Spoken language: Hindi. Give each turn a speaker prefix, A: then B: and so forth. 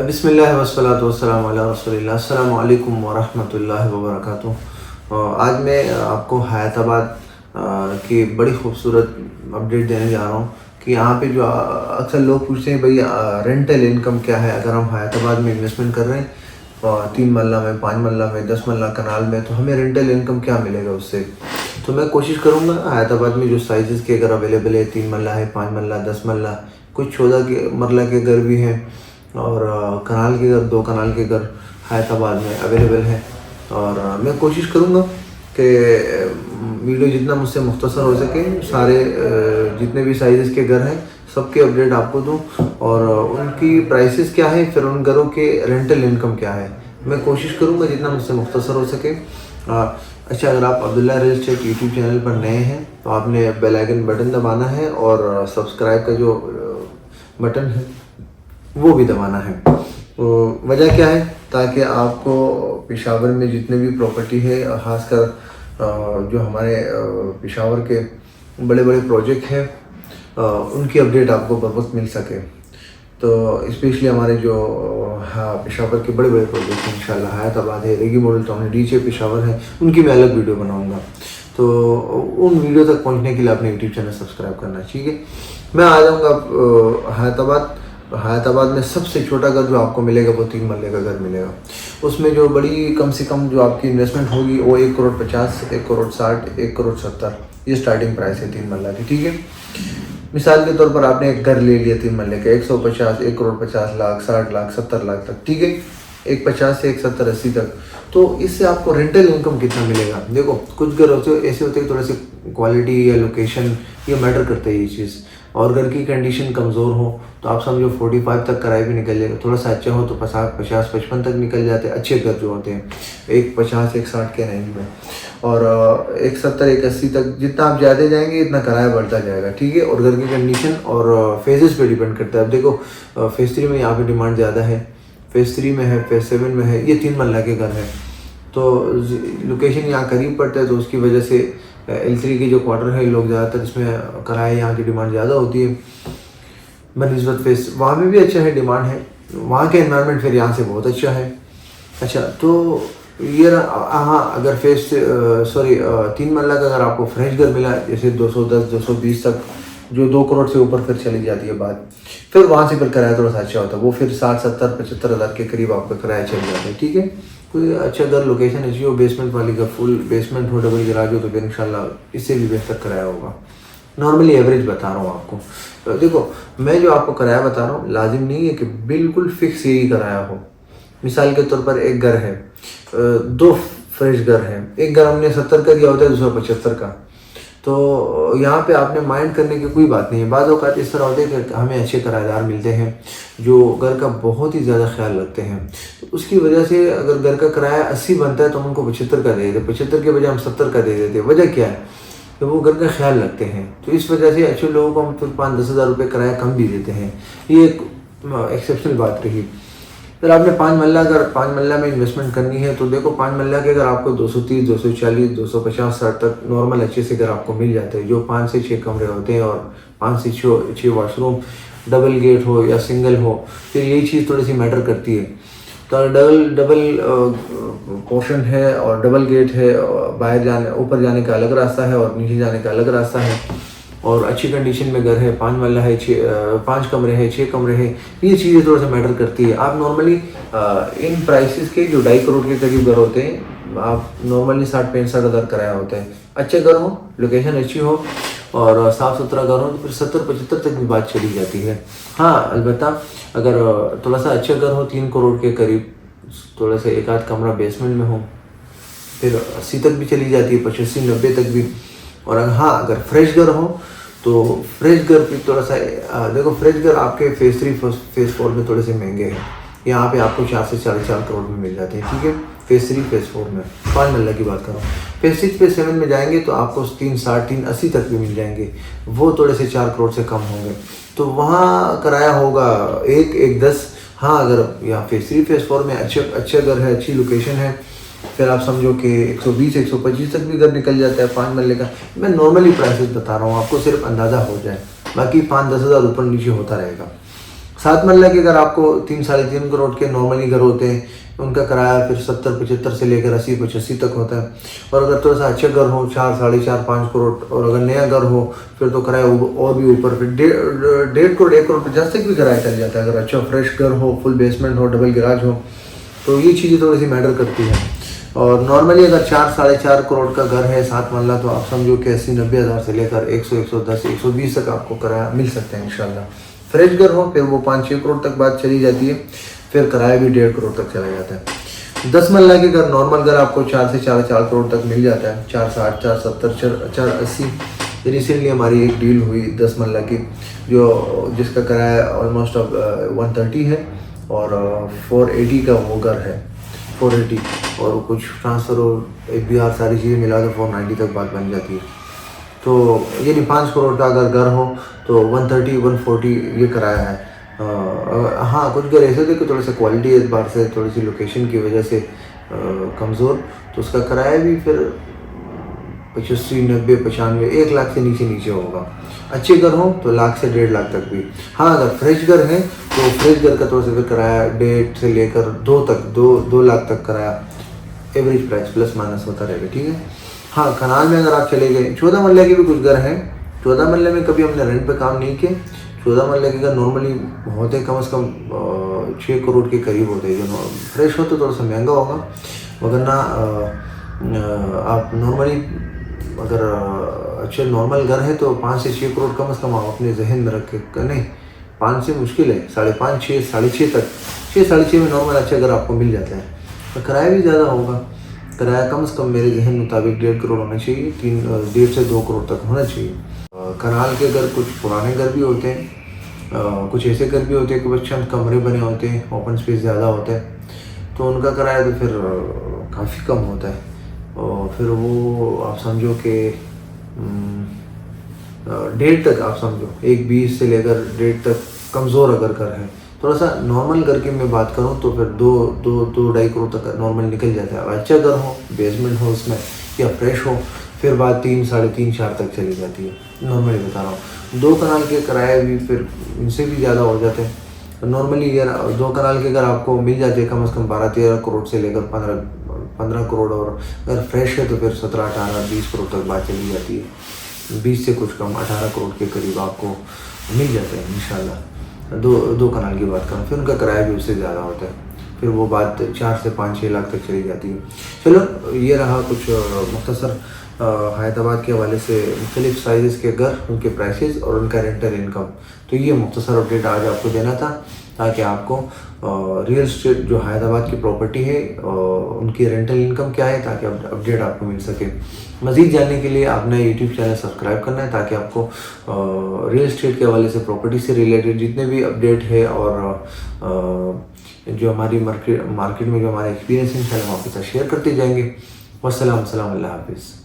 A: बिस्मिल्लाह वस्सलातु वस्सलामु अला रसूलिल्लाह अस्सलामु अलैकुम वरहमतुल्लाहि वबरकातुहू। आज मैं आपको हैदराबाद की बड़ी खूबसूरत अपडेट देने जा रहा हूँ कि यहाँ पे जो अक्सर लोग पूछते हैं भाई रेंटल इनकम क्या है अगर हम हैदराबाद में इन्वेस्टमेंट कर रहे हैं 3 मरला में, 5 मरला में, 10 मरला कनाल में, तो हमें रेंटल इनकम क्या मिलेगा उससे। तो मैं कोशिश करूँगा हैदराबाद में जो साइज़ के अगर अवेलेबल है 3 मरला है, 5 मरला, 10 मरला, कुछ 14 के मरला के घर भी हैं और कनाल के घर, 2 कनाल के घर हैदराबाद में अवेलेबल हैं। और मैं कोशिश करूँगा कि वीडियो जितना मुझसे मुख्तसर हो सके सारे जितने भी साइज़ के घर हैं सबके अपडेट आपको दूँ और उनकी प्राइसेस क्या है, फिर उन घरों के रेंटल इनकम क्या है, मैं कोशिश करूँगा जितना मुझसे मुख्तसर हो सके। अच्छा, अगर आप Abdullah real estate YouTube channel पर नए हैं तो आपने बेल आइकन बटन दबाना है और सब्सक्राइब का जो बटन है वो भी दबाना है। तो वजह क्या है, ताकि आपको पेशावर में जितने भी प्रॉपर्टी है, ख़ासकर जो हमारे पेशावर के बड़े बड़े प्रोजेक्ट हैं उनकी अपडेट आपको बर वक्त मिल सके। तो स्पेशली हमारे जो पेशावर के बड़े बड़े प्रोजेक्ट हैं, इंशाल्लाह हैदराबाद है, रेगी मॉडल टाउन है, डीजे पेशावर है, उनकी मैं अलग वीडियो बनाऊंगा। तो उन वीडियो तक पहुंचने के लिए आपने यूट्यूब चैनल सब्सक्राइब करना है, ठीक है। मैं आ जाऊँगा हैदराबाद में सबसे छोटा घर जो आपको मिलेगा वो 3 मरले का घर मिलेगा। उसमें जो बड़ी कम से कम जो आपकी इन्वेस्टमेंट होगी वो 1,50,00,000, 1,60,00,000, 1,70,00,000 ये स्टार्टिंग प्राइस है 3 मरला की, ठीक है। मिसाल के तौर पर आपने एक घर ले लिया 3 मरले का 150, 1,50,00,000, 60,00,000, 70,00,000 तक, ठीक है, 1,50 से 1,70,00,000, 80 तक। तो इससे आपको रेंटल इनकम कितना मिलेगा। देखो, कुछ घर होते ऐसे होते हैं थोड़े से क्वालिटी या लोकेशन ये मैटर करते हैं ये चीज़, और घर की कंडीशन कमज़ोर हो तो आप समझो 45 तक किराया भी निकल जाएगा, थोड़ा सा अच्छा हो तो 50, 55 तक निकल जाते हैं अच्छे घर जो होते हैं, 1,50, 1,60 के रेंज में, और 1,70, 1,80 तक जितना आप ज़्यादा जाएंगे इतना किराया बढ़ता जाएगा, ठीक है। और घर की कंडीशन और फेजेस पे डिपेंड करता है। अब देखो, फेज़ 3 में यहाँ पे डिमांड ज़्यादा है, फेज़ 3 में है, फेज़ 7 में है, ये 3 मरला के घर है, तो लोकेशन यहाँ करीब पड़ता है, तो उसकी वजह से L3 के जो क्वार्टर है लोग ज़्यादातर इसमें किराया यहाँ की डिमांड ज़्यादा होती है बनस्बत फेस, वहाँ में भी अच्छा है, डिमांड है, वहाँ के एनवायरनमेंट फिर यहाँ से बहुत अच्छा है। अच्छा, तो ये हाँ, अगर फेस 3 मरला का अगर आपको फ्रेश घर मिला जैसे 210, 220 तक, जो 2 करोड़ से ऊपर फिर चली जाती है बात, फिर वहाँ से फिर किराया थोड़ा सा अच्छा होता है, वो फिर 60, 70, 75,000 के करीब आपका किराया चल जाता है, ठीक है। कोई अच्छा घर, लोकेशन अच्छी हो, बेसमेंट वाली का, फुल बेसमेंट हो, डबल गैराज हो, तो फिर इंशाल्लाह इससे भी बेहतर किराया होगा। नॉर्मली एवरेज बता रहा हूँ आपको। तो देखो, मैं जो आपको किराया बता रहा हूँ लाजिम नहीं है कि बिल्कुल फिक्स यही किराया हो। मिसाल के तौर पर एक घर है, 2 फ्रेश घर हैं, एक घर हमने 70 का दिया होता है, दूसरा 75 का, तो यहाँ पे आपने माइंड करने की कोई बात नहीं है। बाज़ औक़ात इस तरह होते हैं कि हमें अच्छे किराएदार मिलते हैं जो घर का बहुत ही ज़्यादा ख्याल रखते हैं, तो उसकी वजह से अगर घर का किराया 80 बनता है तो हम उनको 75 का दे देते, 75 के बजाय हम 70 का दे देते। वजह क्या है कि वो घर का ख्याल रखते हैं, तो इस वजह से अच्छे लोगों को हम फिर 5-10 हज़ार रुपये किराया कम भी देते हैं। ये एक एक्सेप्शनल बात रही। फिर आपने 5 मरला, अगर 5 मरला में इन्वेस्टमेंट करनी है तो देखो, 5 मरला के अगर आपको 230, 240, 250, 60 तक नॉर्मल अच्छे से घर आपको मिल जाते हैं, जो 5 से 6 कमरे होते हैं और 5 से 6 वाशरूम, डबल गेट हो या सिंगल हो, फिर यही चीज़ थोड़ी सी मैटर करती है। तो डबल पोर्शन है और डबल गेट है, बाहर जाने, ऊपर जाने का अलग रास्ता है और नीचे जाने का अलग रास्ता है, और अच्छी कंडीशन में घर है, 5 मरला है, 5 कमरे हैं, 6 कमरे हैं, ये चीज़ें थोड़ा सा मैटर करती है। आप नॉर्मली इन प्राइसेस के जो 2.5 करोड़ के करीब घर होते हैं, आप नॉर्मली 60-65 हज़ार किराया होता है। अच्छे घर हो, लोकेशन अच्छी हो और साफ़ सुथरा घर हो तो फिर 70-75 तक भी बात चली जाती है। हाँ, अलबत्ता अगर थोड़ा सा अच्छा घर हो 3 करोड़ के करीब, थोड़ा सा एक आध कमरा बेसमेंट में हो, फिर 80 तक भी चली जाती है, 85-90 तक भी। और अगर फ्रेश घर हो तो फ्रेश घर भी थोड़ा सा देखो, फ्रेश घर आपके फेज़ 3, फेज़ 4 में थोड़े से महंगे हैं, यहाँ पे आपको 4 से 4.5 करोड़ में मिल जाते हैं, ठीक है, फेज़ 3, फेज़ 4 में 5 मरला की बात करो। फेज़ 6, फेज़ 7 में जाएंगे तो आपको 360, 380 तक भी मिल जाएंगे, वो थोड़े से 4 करोड़ से कम होंगे, तो वहाँ किराया होगा 1-10। हाँ, अगर यहाँ फेज़ 3, फेज़ 4 में अच्छे घर है, अच्छी लोकेशन है, फिर आप समझो कि 120, 125 तक भी घर निकल जाता है 5 मरले का। मैं नॉर्मली प्राइसेस बता रहा हूँ आपको, सिर्फ अंदाज़ा हो जाए, बाकी 5-10 हज़ार ऊपर नीचे होता रहेगा। 7 मरला के अगर आपको 3-3.5 करोड़ के नॉर्मली घर होते हैं, उनका किराया फिर 70-75 से लेकर 80-85 तक होता है। और अगर थोड़ा सा अच्छा घर हो 4-4.5 करोड़, और अगर नया घर हो फिर तो किराया और भी ऊपर, फिर 1.5 करोड़ 1 करोड़ 50 तक भी किराया चल जाता है। अगर अच्छा फ्रेश घर हो, फुल बेसमेंट हो, डबल गैराज हो, तो ये चीज़ें थोड़ी सी मैटर करती हैं। और नॉर्मली अगर 4-4.5 करोड़ का घर है 7 मरला, तो आप समझो कि 80-90 हज़ार से लेकर 100-110-120 तक आपको किराया मिल सकता है इंशाल्लाह। फ्रेश घर हो फिर वो 5-6 करोड़ तक बात चली जाती है, फिर किराया भी 1.5 करोड़ तक चला जाता है। 10 मरला के घर नॉर्मल घर आपको 4 से 4.5 करोड़ तक मिल जाता है, 460, 470, 480। रिसेंटली हमारी एक डील हुई 10 मरला की, जिसका किराया ऑलमोस्ट अब 130 है और 480 का वो घर है, 480, और कुछ ट्रांसफ़र और APR सारी चीज़ें मिला तो 490 तक बात बन जाती है। तो ये नहीं, 5 करोड़ का अगर घर हो तो 130-140 ये किराया है। हाँ, कुछ घर ऐसे थे कि थोड़ा सा क्वालिटी एतबार से, थोड़ी सी लोकेशन की वजह से कमज़ोर, तो उसका किराया भी फिर 85, 90, 95, 1 लाख से नीचे होगा। अच्छे घर हो तो लाख से 1.5 लाख तक भी। हाँ, अगर फ्रेश घर है तो फ्रेश घर का थोड़ा सा फिर किराया 1.5 से लेकर 2 तक, 2 लाख तक किराया एवरेज प्राइस प्लस माइनस होता रहेगा, ठीक है। हाँ, कनाल में अगर आप चले गए, 14 मरले के भी कुछ घर हैं। 14 मरले में कभी हमने रेंट पे काम नहीं किए। 14 मरले के घर नॉर्मली होते कम से कम 6 करोड़ के करीब होते हैं। जो फ्रेश हो तो थोड़ा सा महंगा होगा, वरना आप नॉर्मली अगर अच्छे नॉर्मल घर है तो 5 से 6 करोड़ कम से कम आप अपने जहन में रख के, नहीं 5 से मुश्किल है, 5.5, 6, 6.5 तक, 6-6.5 में नॉर्मल अच्छा घर आपको मिल जाता है। तो किराया भी ज़्यादा होगा, किराया कम से कम मेरे जहन मुताबिक 1.5 करोड़ होना चाहिए, 1.5 से 2 करोड़ तक होना चाहिए। कनाल के घर कुछ पुराने घर भी होते हैं, कुछ ऐसे घर भी होते हैं कि बस चंद कमरे बने होते हैं, ओपन स्पेस ज़्यादा होता है, तो उनका किराया तो फिर काफ़ी कम होता है। और फिर वो आप समझो कि 1.5 तक, आप समझो 1.20 से लेकर 1.5 तक कमज़ोर अगर घर है। थोड़ा सा नॉर्मल घर की मैं बात करूँ तो फिर 2-2.5 करोड़ तक नॉर्मल निकल जाता है। अच्छा घर हो, बेसमेंट हो उसमें, या फ्रेश हो, फिर बात 3-3.5-4 तक चली जाती है। नॉर्मली बता रहा हूँ, 2 कनाल के किराए भी फिर इनसे भी ज़्यादा हो जाते हैं। नॉर्मली अगर 2 कनाल के घर आपको मिल जाते हैं कम से कम 12-13 करोड़ से लेकर 15 करोड़, और अगर फ्रेश है तो फिर 17-18-20 करोड़ तक बात चली जाती है। 20 से कुछ कम 18 करोड़ के करीब आपको मिल जाता है इंशाल्लाह। 2 कनाल की बात करूँ, फिर उनका किराया भी उससे ज़्यादा होता है, फिर वो बात 4 से 5-6 लाख तक चली जाती है। चलो, ये रहा कुछ मुख्तसर हैदराबाद के हवाले से मुख्तलिफ साइज़ के घर, उनके प्राइसेस और उनका रेंटल इनकम। तो ये मुख्तसर अपडेट आज आपको देना था, ताकि आपको रियल स्टेट जो हैदराबाद की प्रॉपर्टी है उनकी रेंटल इनकम क्या है, ताकि अपडेट आपको मिल सके। मज़ीद जानने के लिए आपने यूट्यूब चैनल सब्सक्राइब करना है, ताकि आपको रियल स्टेट के हवाले से, प्रॉपर्टी से रिलेटेड जितने भी अपडेट है और जो हमारी मार्केट में जो हमारा एक्सपीरियंस है, इंशाल्लाह हम आपके साथ शेयर करते जाएंगे। वस्सलाम, अल्लाह हाफिज़।